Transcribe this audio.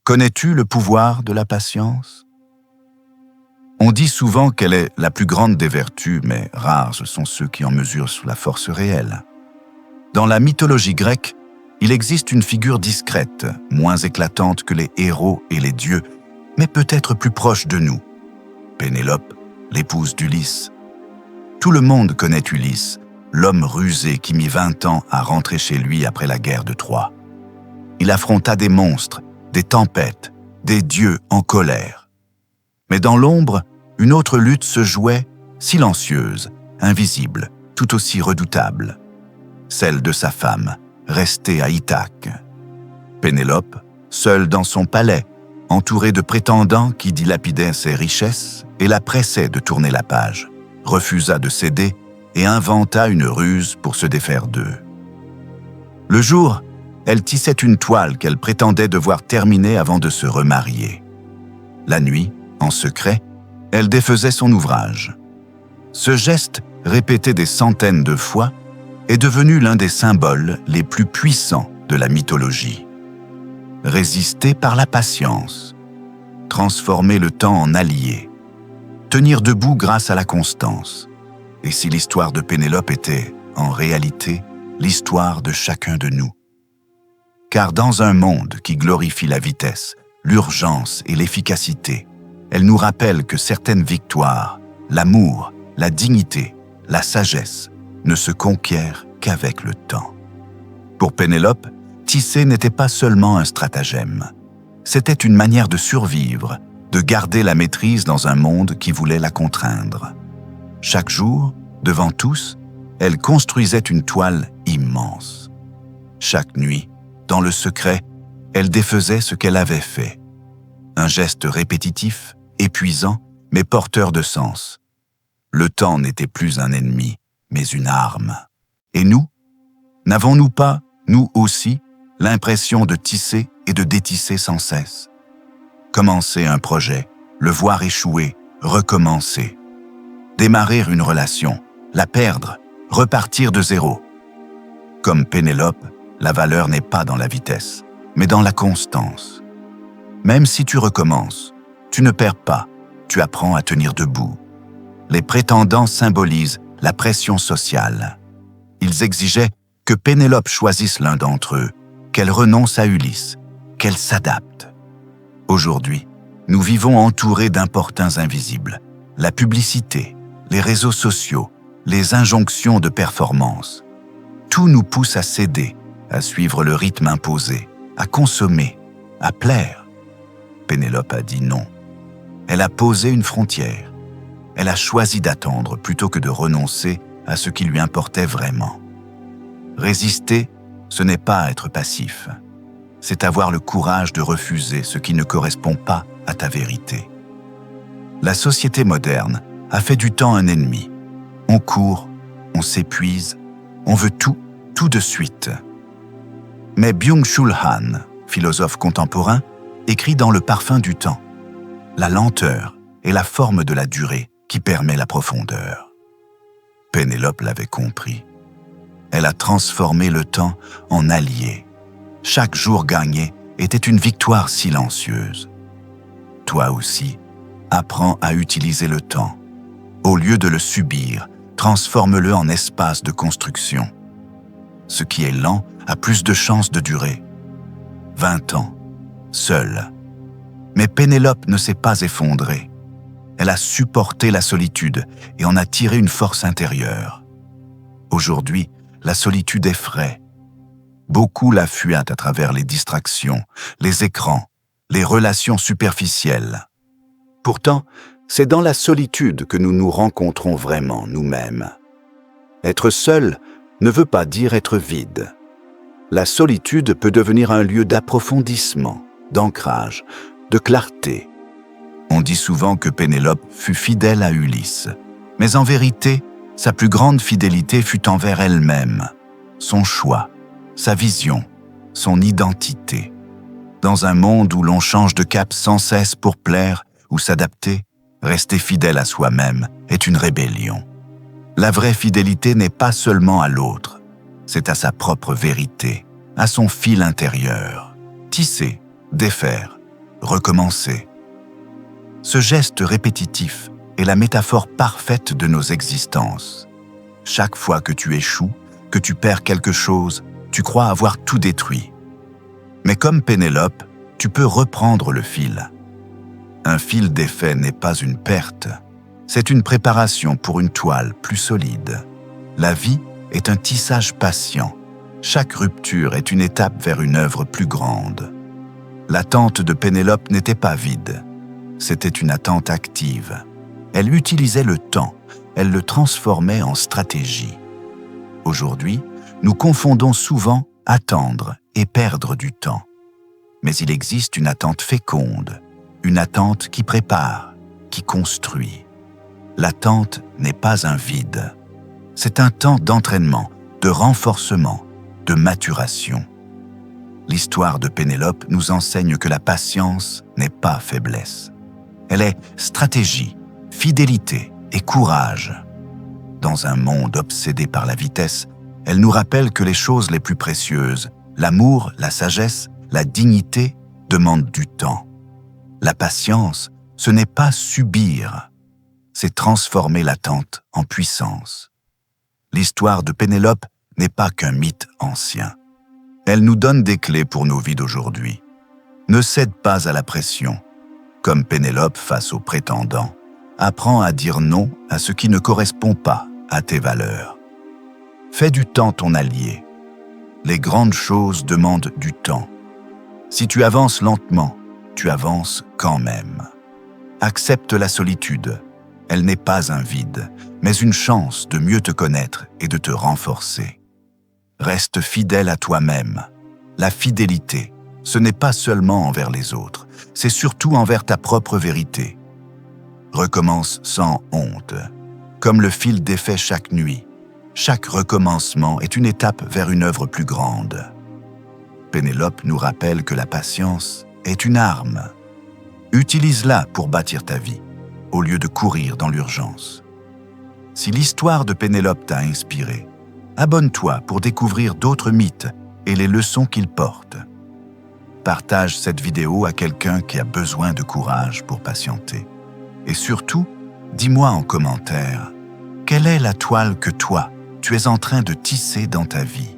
Connais-tu le pouvoir de la patience? On dit souvent qu'elle est la plus grande des vertus, mais rares sont ceux qui en mesurent la force réelle. Dans la mythologie grecque, il existe une figure discrète, moins éclatante que les héros et les dieux, mais peut-être plus proche de nous. Pénélope, l'épouse d'Ulysse. Tout le monde connaît Ulysse, l'homme rusé qui mit 20 ans à rentrer chez lui après la guerre de Troie. Il affronta des monstres, des tempêtes, des dieux en colère. Mais dans l'ombre, une autre lutte se jouait, silencieuse, invisible, tout aussi redoutable. Celle de sa femme, restée à Ithaque. Pénélope, seule dans son palais, entourée de prétendants qui dilapidaient ses richesses et la pressaient de tourner la page, refusa de céder et inventa une ruse pour se défaire d'eux. Le jour, elle tissait une toile qu'elle prétendait devoir terminer avant de se remarier. La nuit, en secret, elle défaisait son ouvrage. Ce geste, répété des centaines de fois, est devenu l'un des symboles les plus puissants de la mythologie. Résister par la patience, transformer le temps en allié, tenir debout grâce à la constance. Et si l'histoire de Pénélope était, en réalité, l'histoire de chacun de nous? Car dans un monde qui glorifie la vitesse, l'urgence et l'efficacité, elle nous rappelle que certaines victoires, l'amour, la dignité, la sagesse, ne se conquièrent qu'avec le temps. Pour Pénélope, tisser n'était pas seulement un stratagème. C'était une manière de survivre, de garder la maîtrise dans un monde qui voulait la contraindre. Chaque jour, devant tous, elle construisait une toile immense. Chaque nuit, dans le secret, elle défaisait ce qu'elle avait fait. Un geste répétitif, épuisant, mais porteur de sens. Le temps n'était plus un ennemi, mais une arme. Et nous, n'avons-nous pas, nous aussi, l'impression de tisser et de détisser sans cesse? Commencer un projet, le voir échouer, recommencer. Démarrer une relation, la perdre, repartir de zéro. Comme Pénélope, la valeur n'est pas dans la vitesse, mais dans la constance. Même si tu recommences, tu ne perds pas, tu apprends à tenir debout. Les prétendants symbolisent la pression sociale. Ils exigeaient que Pénélope choisisse l'un d'entre eux, qu'elle renonce à Ulysse, qu'elle s'adapte. Aujourd'hui, nous vivons entourés d'importuns invisibles. La publicité, les réseaux sociaux, les injonctions de performance. Tout nous pousse à céder, à suivre le rythme imposé, à consommer, à plaire. Pénélope a dit non. Elle a posé une frontière. Elle a choisi d'attendre plutôt que de renoncer à ce qui lui importait vraiment. Résister, ce n'est pas être passif. C'est avoir le courage de refuser ce qui ne correspond pas à ta vérité. La société moderne a fait du temps un ennemi. On court, on s'épuise, on veut tout de suite. Mais Byung-Chul Han, philosophe contemporain, écrit dans Le parfum du temps, la lenteur est la forme de la durée qui permet la profondeur. Pénélope l'avait compris. Elle a transformé le temps en allié. Chaque jour gagné était une victoire silencieuse. Toi aussi, apprends à utiliser le temps. Au lieu de le subir, transforme-le en espace de construction. Ce qui est lent a plus de chances de durer. 20 ans, seule. Mais Pénélope ne s'est pas effondrée. Elle a supporté la solitude et en a tiré une force intérieure. Aujourd'hui, la solitude effraie. Beaucoup la fuient à travers les distractions, les écrans, les relations superficielles. Pourtant, c'est dans la solitude que nous nous rencontrons vraiment nous-mêmes. Être seul ne veut pas dire être vide. La solitude peut devenir un lieu d'approfondissement, d'ancrage, de clarté. On dit souvent que Pénélope fut fidèle à Ulysse, mais en vérité, sa plus grande fidélité fut envers elle-même, son choix, sa vision, son identité. Dans un monde où l'on change de cap sans cesse pour plaire ou s'adapter, rester fidèle à soi-même est une rébellion. La vraie fidélité n'est pas seulement à l'autre, c'est à sa propre vérité, à son fil intérieur. Tisser, défaire, recommencer. Ce geste répétitif est la métaphore parfaite de nos existences. Chaque fois que tu échoues, que tu perds quelque chose, tu crois avoir tout détruit. Mais comme Pénélope, tu peux reprendre le fil. Un fil défait n'est pas une perte, c'est une préparation pour une toile plus solide. La vie est un tissage patient. Chaque rupture est une étape vers une œuvre plus grande. L'attente de Pénélope n'était pas vide, c'était une attente active. Elle utilisait le temps, elle le transformait en stratégie. Aujourd'hui, nous confondons souvent attendre et perdre du temps. Mais il existe une attente féconde, une attente qui prépare, qui construit. L'attente n'est pas un vide. C'est un temps d'entraînement, de renforcement, de maturation. L'histoire de Pénélope nous enseigne que la patience n'est pas faiblesse. Elle est stratégie, fidélité et courage. Dans un monde obsédé par la vitesse, elle nous rappelle que les choses les plus précieuses, l'amour, la sagesse, la dignité, demandent du temps. La patience, ce n'est pas subir, c'est transformer l'attente en puissance. L'histoire de Pénélope n'est pas qu'un mythe ancien. Elle nous donne des clés pour nos vies d'aujourd'hui. Ne cède pas à la pression. Comme Pénélope face aux prétendants, apprends à dire non à ce qui ne correspond pas à tes valeurs. Fais du temps ton allié. Les grandes choses demandent du temps. Si tu avances lentement, tu avances quand même. Accepte la solitude. Elle n'est pas un vide, mais une chance de mieux te connaître et de te renforcer. Reste fidèle à toi-même. La fidélité, ce n'est pas seulement envers les autres, c'est surtout envers ta propre vérité. Recommence sans honte. Comme le fil défait chaque nuit, chaque recommencement est une étape vers une œuvre plus grande. Pénélope nous rappelle que la patience est une arme. Utilise-la pour bâtir ta vie, au lieu de courir dans l'urgence. Si l'histoire de Pénélope t'a inspiré, abonne-toi pour découvrir d'autres mythes et les leçons qu'ils portent. Partage cette vidéo à quelqu'un qui a besoin de courage pour patienter. Et surtout, dis-moi en commentaire, quelle est la toile que toi, tu es en train de tisser dans ta vie ?